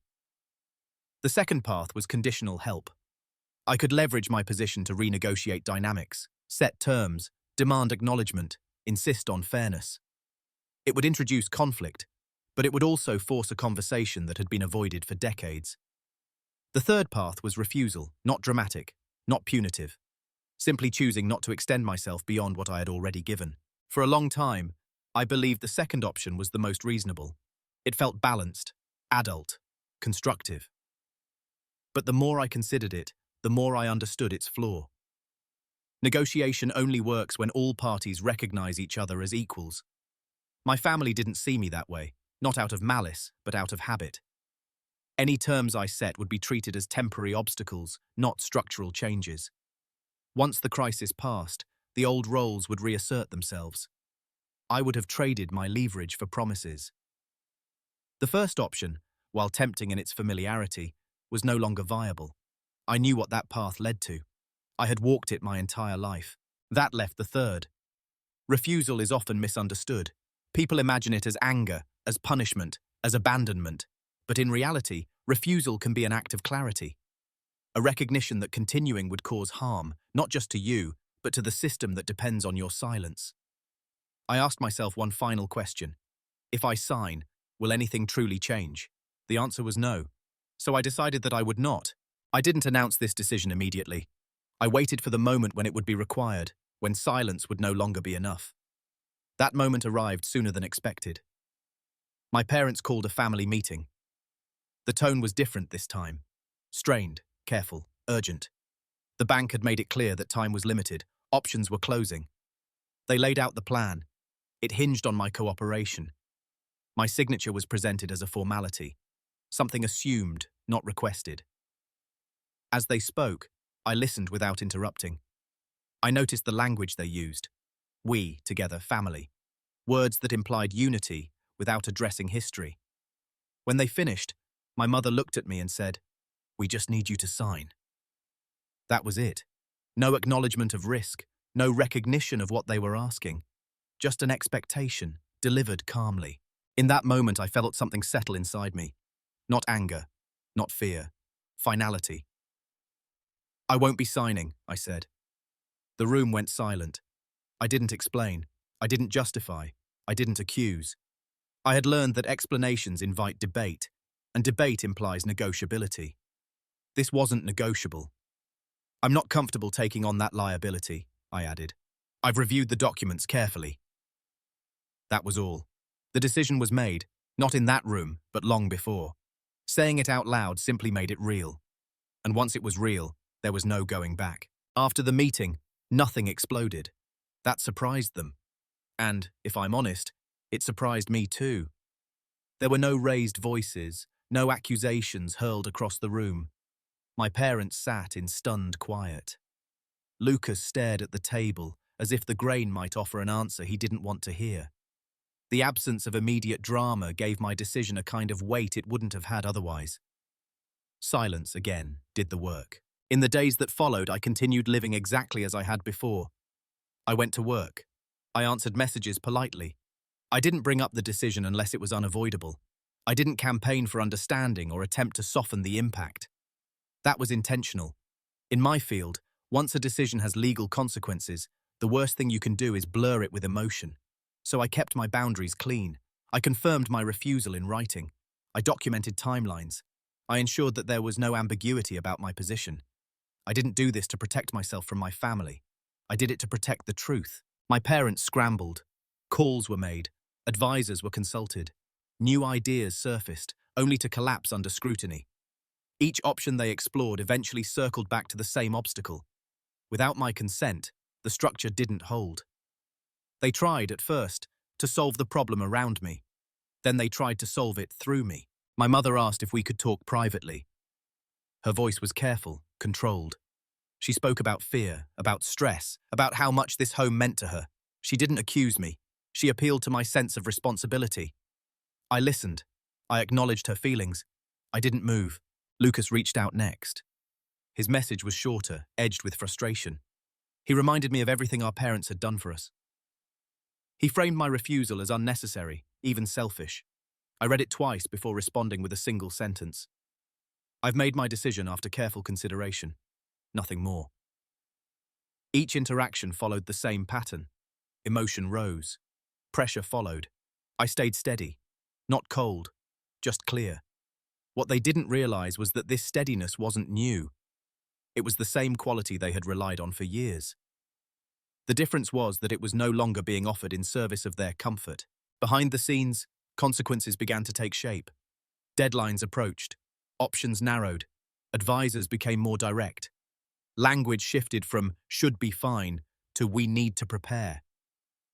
The second path was conditional help. I could leverage my position to renegotiate dynamics, set terms, demand acknowledgement, insist on fairness. It would introduce conflict, but it would also force a conversation that had been avoided for decades. The third path was refusal, not dramatic, not punitive. Simply choosing not to extend myself beyond what I had already given. For a long time, I believed the second option was the most reasonable. It felt balanced, adult, constructive. But the more I considered it, the more I understood its flaw. Negotiation only works when all parties recognize each other as equals. My family didn't see me that way, not out of malice, but out of habit. Any terms I set would be treated as temporary obstacles, not structural changes. Once the crisis passed, the old roles would reassert themselves. I would have traded my leverage for promises. The first option, while tempting in its familiarity, was no longer viable. I knew what that path led to. I had walked it my entire life. That left the third. Refusal is often misunderstood. People imagine it as anger, as punishment, as abandonment. But in reality, refusal can be an act of clarity. A recognition that continuing would cause harm, not just to you, but to the system that depends on your silence. I asked myself one final question. If I sign, will anything truly change? The answer was no. So I decided that I would not. I didn't announce this decision immediately. I waited for the moment when it would be required, when silence would no longer be enough. That moment arrived sooner than expected. My parents called a family meeting. The tone was different this time. Strained, careful, urgent. The bank had made it clear that time was limited, options were closing. They laid out the plan. It hinged on my cooperation. My signature was presented as a formality, something assumed, not requested. As they spoke, I listened without interrupting. I noticed the language they used. We, together, family. Words that implied unity without addressing history. When they finished, my mother looked at me and said, "We just need you to sign." That was it. No acknowledgement of risk, no recognition of what they were asking. Just an expectation, delivered calmly. In that moment, I felt something settle inside me. Not anger, not fear, finality. "I won't be signing," I said. The room went silent. I didn't explain. I didn't justify. I didn't accuse. I had learned that explanations invite debate, and debate implies negotiability. This wasn't negotiable. "I'm not comfortable taking on that liability," I added. "I've reviewed the documents carefully." That was all. The decision was made, not in that room, but long before. Saying it out loud simply made it real. And once it was real, there was no going back. After the meeting, nothing exploded. That surprised them. And, if I'm honest, it surprised me too. There were no raised voices, no accusations hurled across the room. My parents sat in stunned quiet. Lucas stared at the table, as if the grain might offer an answer he didn't want to hear. The absence of immediate drama gave my decision a kind of weight it wouldn't have had otherwise. Silence, again, did the work. In the days that followed, I continued living exactly as I had before. I went to work. I answered messages politely. I didn't bring up the decision unless it was unavoidable. I didn't campaign for understanding or attempt to soften the impact. That was intentional. In my field, once a decision has legal consequences, the worst thing you can do is blur it with emotion. So I kept my boundaries clean. I confirmed my refusal in writing. I documented timelines. I ensured that there was no ambiguity about my position. I didn't do this to protect myself from my family. I did it to protect the truth. My parents scrambled. Calls were made. Advisors were consulted. New ideas surfaced, only to collapse under scrutiny. Each option they explored eventually circled back to the same obstacle. Without my consent, the structure didn't hold. They tried, at first, to solve the problem around me. Then they tried to solve it through me. My mother asked if we could talk privately. Her voice was careful, controlled. She spoke about fear, about stress, about how much this home meant to her. She didn't accuse me. She appealed to my sense of responsibility. I listened. I acknowledged her feelings. I didn't move. Lucas reached out next. His message was shorter, edged with frustration. He reminded me of everything our parents had done for us. He framed my refusal as unnecessary, even selfish. I read it twice before responding with a single sentence. I've made my decision after careful consideration. Nothing more. Each interaction followed the same pattern. Emotion rose. Pressure followed. I stayed steady. Not cold, just clear. What they didn't realize was that this steadiness wasn't new. It was the same quality they had relied on for years. The difference was that it was no longer being offered in service of their comfort. Behind the scenes, consequences began to take shape. Deadlines approached. Options narrowed. Advisors became more direct. Language shifted from "should be fine" to "we need to prepare."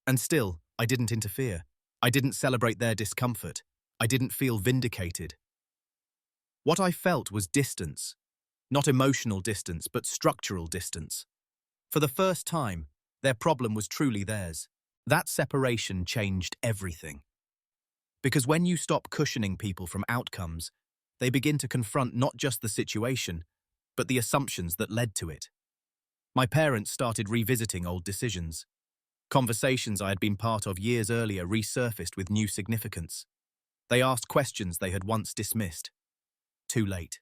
And still, I didn't interfere. I didn't celebrate their discomfort. I didn't feel vindicated. What I felt was distance. Not emotional distance, but structural distance. For the first time, their problem was truly theirs. That separation changed everything. Because when you stop cushioning people from outcomes, they begin to confront not just the situation, but the assumptions that led to it. My parents started revisiting old decisions. Conversations I had been part of years earlier resurfaced with new significance. They asked questions they had once dismissed. Too late.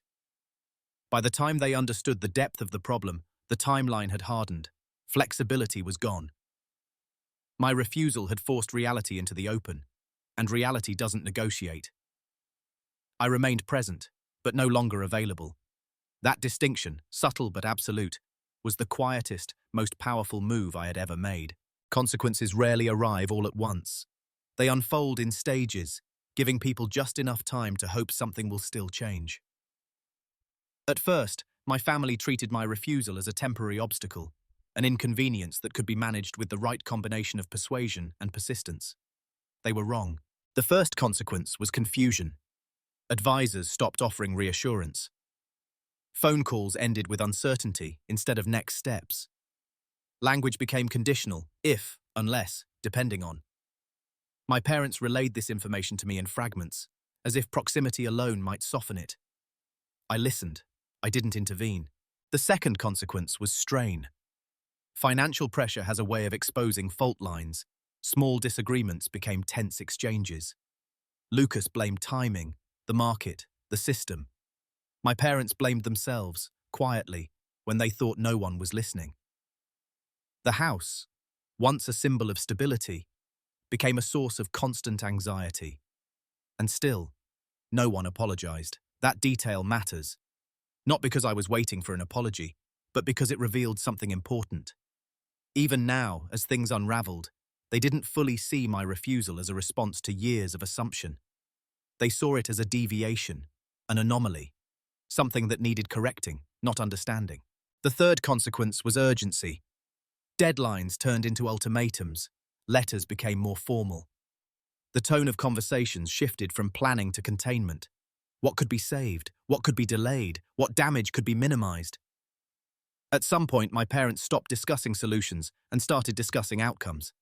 By the time they understood the depth of the problem, the timeline had hardened. Flexibility was gone. My refusal had forced reality into the open, and reality doesn't negotiate. I remained present, but no longer available. That distinction, subtle but absolute, was the quietest, most powerful move I had ever made. Consequences rarely arrive all at once. They unfold in stages, giving people just enough time to hope something will still change. At first, my family treated my refusal as a temporary obstacle, an inconvenience that could be managed with the right combination of persuasion and persistence. They were wrong. The first consequence was confusion. Advisors stopped offering reassurance. Phone calls ended with uncertainty instead of next steps. Language became conditional, if, unless, depending on. My parents relayed this information to me in fragments, as if proximity alone might soften it. I listened. I didn't intervene. The second consequence was strain. Financial pressure has a way of exposing fault lines. Small disagreements became tense exchanges. Lucas blamed timing, the market, the system. My parents blamed themselves, quietly, when they thought no one was listening. The house, once a symbol of stability, became a source of constant anxiety. And still, no one apologized. That detail matters. Not because I was waiting for an apology, but because it revealed something important. Even now, as things unraveled, they didn't fully see my refusal as a response to years of assumption. They saw it as a deviation, an anomaly, something that needed correcting, not understanding. The third consequence was urgency. Deadlines turned into ultimatums. Letters became more formal. The tone of conversations shifted from planning to containment. What could be saved? What could be delayed? What damage could be minimized? At some point, my parents stopped discussing solutions and started discussing outcomes.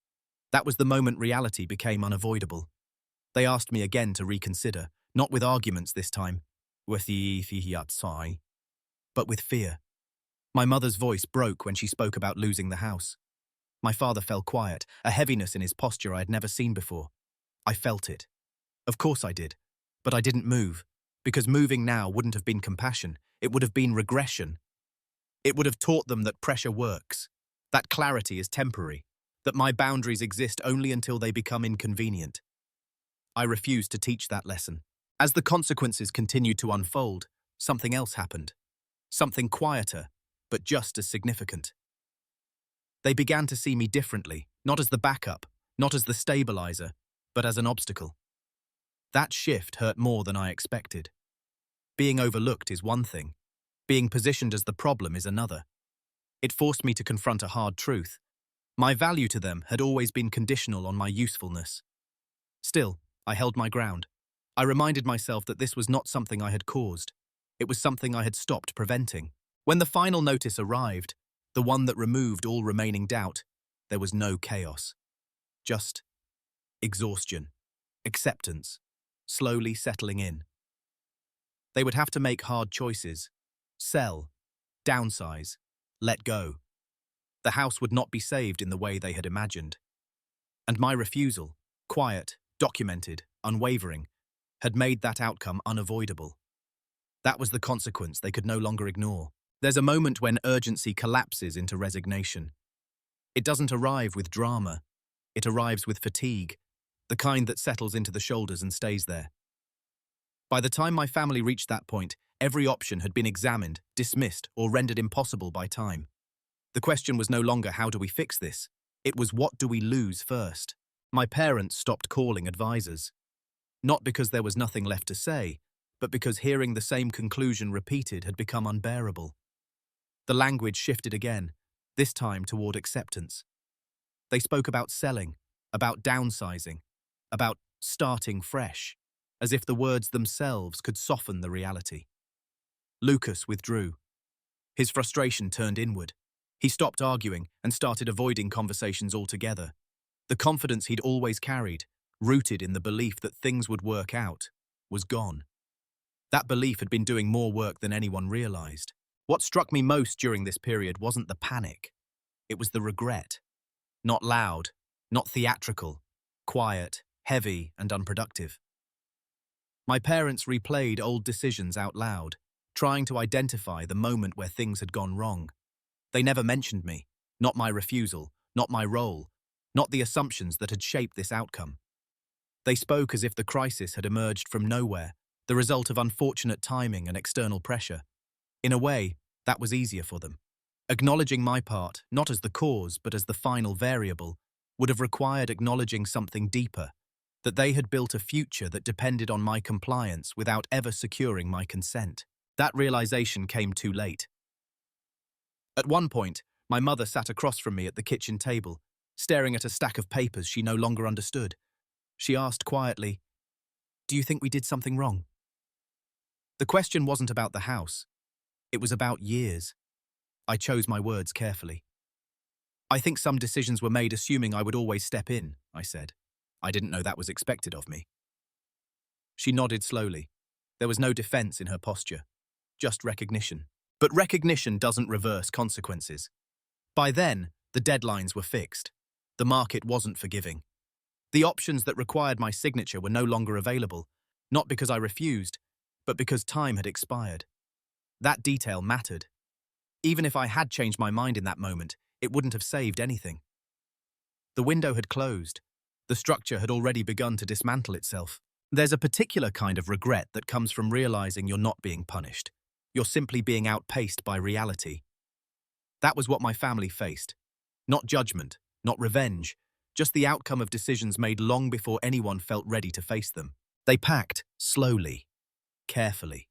That was the moment reality became unavoidable. They asked me again to reconsider, not with arguments this time, but with fear. My mother's voice broke when she spoke about losing the house. My father fell quiet, a heaviness in his posture I had never seen before. I felt it. Of course I did. But I didn't move, because moving now wouldn't have been compassion, it would have been regression. It would have taught them that pressure works, that clarity is temporary, that my boundaries exist only until they become inconvenient. I refused to teach that lesson. As the consequences continued to unfold, something else happened. Something quieter, but just as significant. They began to see me differently, not as the backup, not as the stabilizer, but as an obstacle. That shift hurt more than I expected. Being overlooked is one thing. Being positioned as the problem is another. It forced me to confront a hard truth. My value to them had always been conditional on my usefulness. Still, I held my ground. I reminded myself that this was not something I had caused. It was something I had stopped preventing. When the final notice arrived, the one that removed all remaining doubt, there was no chaos. Just exhaustion, acceptance, slowly settling in. They would have to make hard choices. Sell, downsize, let go. The house would not be saved in the way they had imagined. And my refusal, quiet, documented, unwavering, had made that outcome unavoidable. That was the consequence they could no longer ignore. There's a moment when urgency collapses into resignation. It doesn't arrive with drama. It arrives with fatigue, the kind that settles into the shoulders and stays there. By the time my family reached that point, every option had been examined, dismissed, or rendered impossible by time. The question was no longer how do we fix this? It was what do we lose first? My parents stopped calling advisors. Not because there was nothing left to say, but because hearing the same conclusion repeated had become unbearable. The language shifted again, this time toward acceptance. They spoke about selling, about downsizing, about starting fresh, as if the words themselves could soften the reality. Lucas withdrew. His frustration turned inward. He stopped arguing and started avoiding conversations altogether. The confidence he'd always carried, rooted in the belief that things would work out, was gone. That belief had been doing more work than anyone realized. What struck me most during this period wasn't the panic. It was the regret. Not loud, not theatrical, quiet, heavy, and unproductive. My parents replayed old decisions out loud, trying to identify the moment where things had gone wrong. They never mentioned me, not my refusal, not my role, not the assumptions that had shaped this outcome. They spoke as if the crisis had emerged from nowhere, the result of unfortunate timing and external pressure. In a way, that was easier for them. Acknowledging my part, not as the cause but as the final variable, would have required acknowledging something deeper, that they had built a future that depended on my compliance without ever securing my consent. That realization came too late. At one point, my mother sat across from me at the kitchen table, staring at a stack of papers she no longer understood. She asked quietly, "Do you think we did something wrong?" The question wasn't about the house. It was about years. I chose my words carefully. "I think some decisions were made assuming I would always step in," I said. "I didn't know that was expected of me." She nodded slowly. There was no defense in her posture, just recognition. But recognition doesn't reverse consequences. By then, the deadlines were fixed. The market wasn't forgiving. The options that required my signature were no longer available, not because I refused, but because time had expired. That detail mattered. Even if I had changed my mind in that moment, it wouldn't have saved anything. The window had closed. The structure had already begun to dismantle itself. There's a particular kind of regret that comes from realizing you're not being punished. You're simply being outpaced by reality. That was what my family faced. Not judgment, not revenge, just the outcome of decisions made long before anyone felt ready to face them. They packed, slowly, carefully,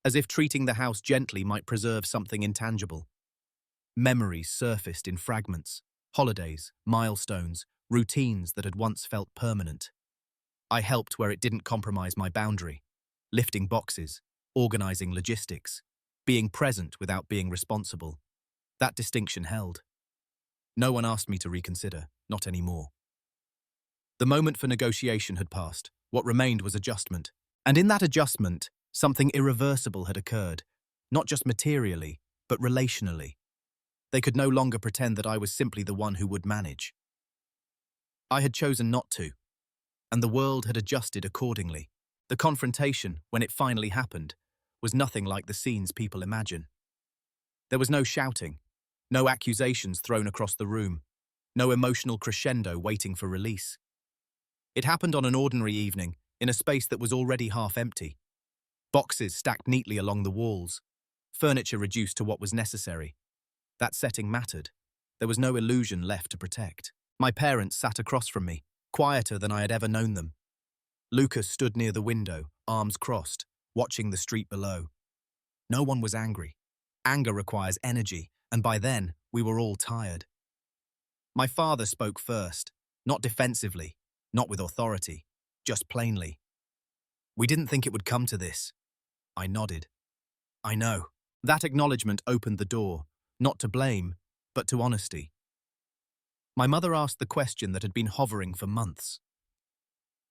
as if treating the house gently might preserve something intangible. Memories surfaced in fragments, holidays, milestones, routines that had once felt permanent. I helped where it didn't compromise my boundary, lifting boxes, organizing logistics, being present without being responsible. That distinction held. No one asked me to reconsider, not anymore. The moment for negotiation had passed. What remained was adjustment. And in that adjustment, something irreversible had occurred, not just materially, but relationally. They could no longer pretend that I was simply the one who would manage. I had chosen not to, and the world had adjusted accordingly. The confrontation, when it finally happened, was nothing like the scenes people imagine. There was no shouting, no accusations thrown across the room, no emotional crescendo waiting for release. It happened on an ordinary evening, in a space that was already half empty. Boxes stacked neatly along the walls, furniture reduced to what was necessary. That setting mattered. There was no illusion left to protect. My parents sat across from me, quieter than I had ever known them. Lucas stood near the window, arms crossed, watching the street below. No one was angry. Anger requires energy, and by then, we were all tired. My father spoke first, not defensively, not with authority, just plainly. "We didn't think it would come to this." I nodded. "I know." That acknowledgement opened the door, not to blame, but to honesty. My mother asked the question that had been hovering for months.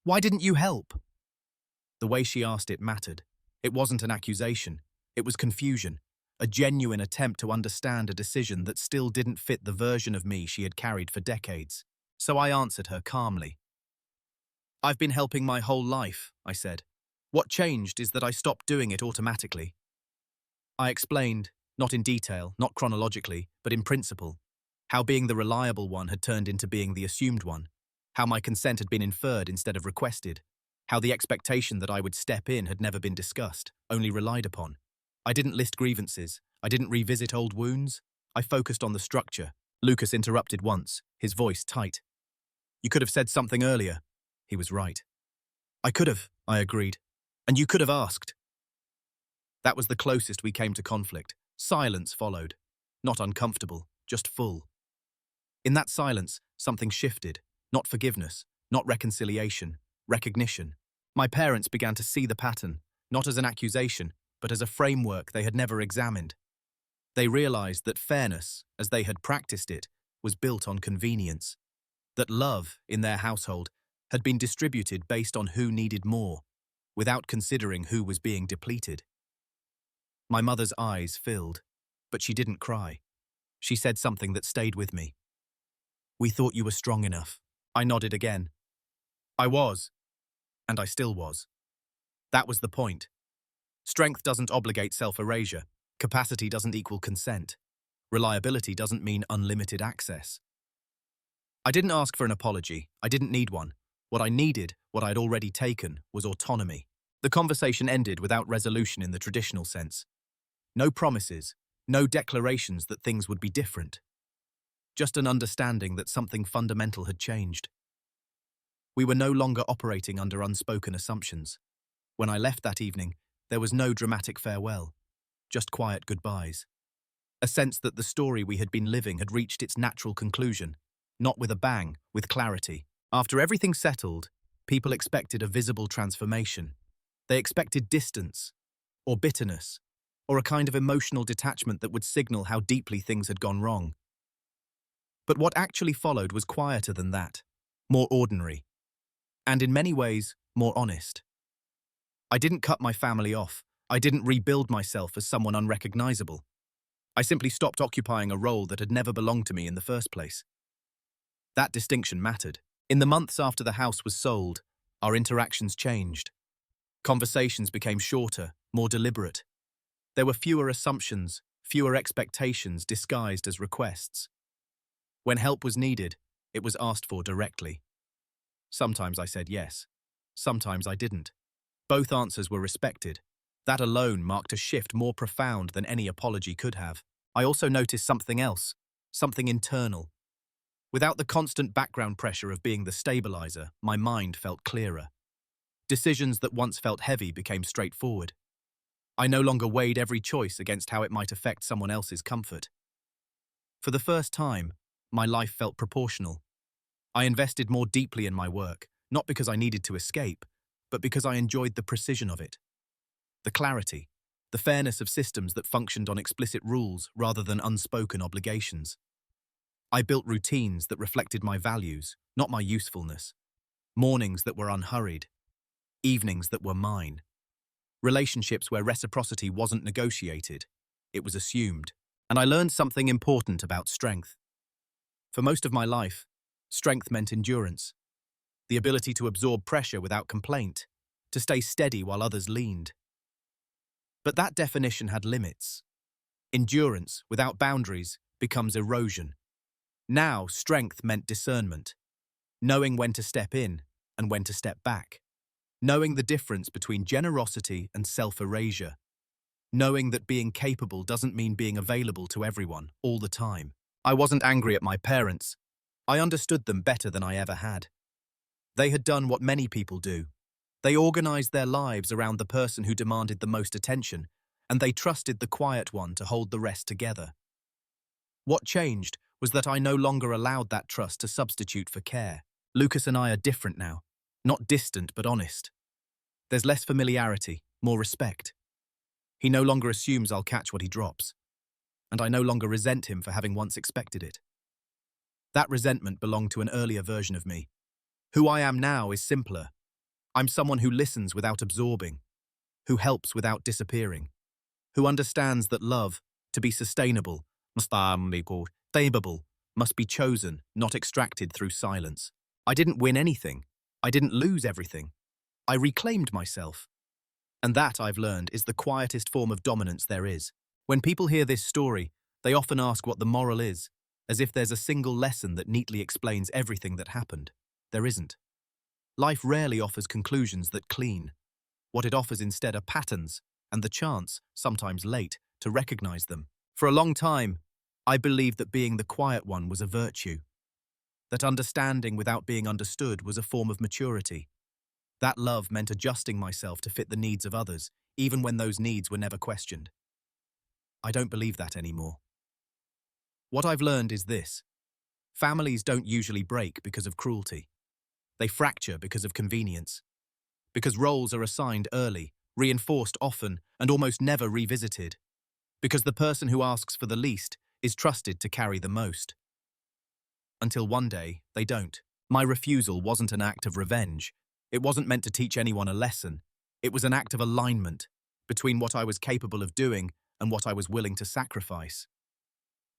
"Why didn't you help?" The way she asked it mattered. It wasn't an accusation. It was confusion, a genuine attempt to understand a decision that still didn't fit the version of me she had carried for decades. So I answered her calmly. "I've been helping my whole life," I said. "What changed is that I stopped doing it automatically." I explained, not in detail, not chronologically, but in principle, how being the reliable one had turned into being the assumed one, how my consent had been inferred instead of requested, how the expectation that I would step in had never been discussed, only relied upon. I didn't list grievances. I didn't revisit old wounds. I focused on the structure. Lucas interrupted once, his voice tight. "You could have said something earlier." He was right. "I could have," I agreed. "And you could have asked." That was the closest we came to conflict. Silence followed. Not uncomfortable, just full. In that silence, something shifted. Not forgiveness, not reconciliation, recognition. My parents began to see the pattern, not as an accusation, but as a framework they had never examined. They realized that fairness, as they had practiced it, was built on convenience. That love, in their household, had been distributed based on who needed more, without considering who was being depleted. My mother's eyes filled, but she didn't cry. She said something that stayed with me. "We thought you were strong enough." I nodded again. I was, and I still was. That was the point. Strength doesn't obligate self-erasure. Capacity doesn't equal consent. Reliability doesn't mean unlimited access. I didn't ask for an apology. I didn't need one. What I needed, what I had already taken, was autonomy. The conversation ended without resolution in the traditional sense. No promises, no declarations that things would be different. Just an understanding that something fundamental had changed. We were no longer operating under unspoken assumptions. When I left that evening, there was no dramatic farewell, just quiet goodbyes. A sense that the story we had been living had reached its natural conclusion, not with a bang, with clarity. After everything settled, people expected a visible transformation. They expected distance, or bitterness, or a kind of emotional detachment that would signal how deeply things had gone wrong. But what actually followed was quieter than that, more ordinary, and in many ways, more honest. I didn't cut my family off. I didn't rebuild myself as someone unrecognizable. I simply stopped occupying a role that had never belonged to me in the first place. That distinction mattered. In the months after the house was sold, our interactions changed. Conversations became shorter, more deliberate. There were fewer assumptions, fewer expectations disguised as requests. When help was needed, it was asked for directly. Sometimes I said yes. Sometimes I didn't. Both answers were respected. That alone marked a shift more profound than any apology could have. I also noticed something else, something internal. Without the constant background pressure of being the stabilizer, my mind felt clearer. Decisions that once felt heavy became straightforward. I no longer weighed every choice against how it might affect someone else's comfort. For the first time, my life felt proportional. I invested more deeply in my work, not because I needed to escape, but because I enjoyed the precision of it. The clarity, the fairness of systems that functioned on explicit rules rather than unspoken obligations. I built routines that reflected my values, not my usefulness. Mornings that were unhurried, evenings that were mine. Relationships where reciprocity wasn't negotiated, it was assumed. And I learned something important about strength. For most of my life, strength meant endurance, the ability to absorb pressure without complaint, to stay steady while others leaned. But that definition had limits. Endurance, without boundaries, becomes erosion. Now, strength meant discernment, knowing when to step in and when to step back, knowing the difference between generosity and self-erasure, knowing that being capable doesn't mean being available to everyone all the time. I wasn't angry at my parents. I understood them better than I ever had. They had done what many people do. They organized their lives around the person who demanded the most attention, and they trusted the quiet one to hold the rest together. What changed was that I no longer allowed that trust to substitute for care. Lucas and I are different now, not distant but honest. There's less familiarity, more respect. He no longer assumes I'll catch what he drops, and I no longer resent him for having once expected it. That resentment belonged to an earlier version of me. Who I am now is simpler. I'm someone who listens without absorbing, who helps without disappearing, who understands that love, to be sustainable, must be chosen, not extracted through silence. I didn't win anything. I didn't lose everything. I reclaimed myself. And that, I've learned, is the quietest form of dominance there is. When people hear this story, they often ask what the moral is, as if there's a single lesson that neatly explains everything that happened. There isn't. Life rarely offers conclusions that clean. What it offers instead are patterns, and the chance, sometimes late, to recognize them. For a long time, I believed that being the quiet one was a virtue, that understanding without being understood was a form of maturity. That love meant adjusting myself to fit the needs of others, even when those needs were never questioned. I don't believe that anymore. What I've learned is this: families don't usually break because of cruelty. They fracture because of convenience, because roles are assigned early, reinforced often, and almost never revisited, because the person who asks for the least is trusted to carry the most. Until one day, they don't. My refusal wasn't an act of revenge. It wasn't meant to teach anyone a lesson. It was an act of alignment between what I was capable of doing and what I was willing to sacrifice.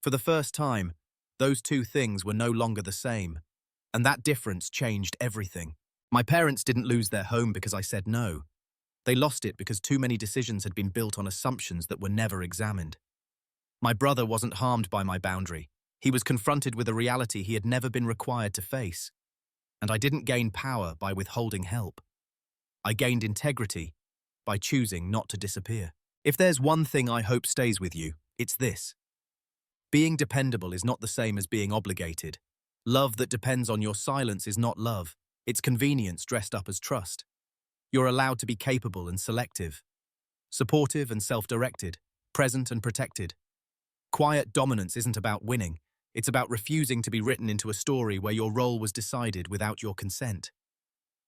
For the first time, those two things were no longer the same, and that difference changed everything. My parents didn't lose their home because I said no. They lost it because too many decisions had been built on assumptions that were never examined. My brother wasn't harmed by my boundary. He was confronted with a reality he had never been required to face. And I didn't gain power by withholding help. I gained integrity by choosing not to disappear. If there's one thing I hope stays with you, it's this. Being dependable is not the same as being obligated. Love that depends on your silence is not love. It's convenience dressed up as trust. You're allowed to be capable and selective, supportive and self-directed, present and protected. Quiet dominance isn't about winning. It's about refusing to be written into a story where your role was decided without your consent.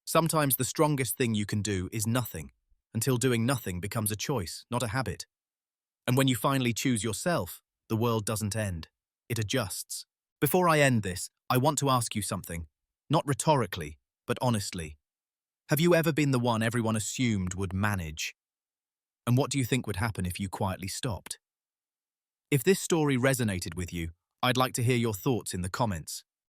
Sometimes the strongest thing you can do is nothing, until doing nothing becomes a choice, not a habit. And when you finally choose yourself, the world doesn't end. It adjusts. Before I end this, I want to ask you something, not rhetorically, but honestly. Have you ever been the one everyone assumed would manage? And what do you think would happen if you quietly stopped? If this story resonated with you, I'd like to hear your thoughts in the comments.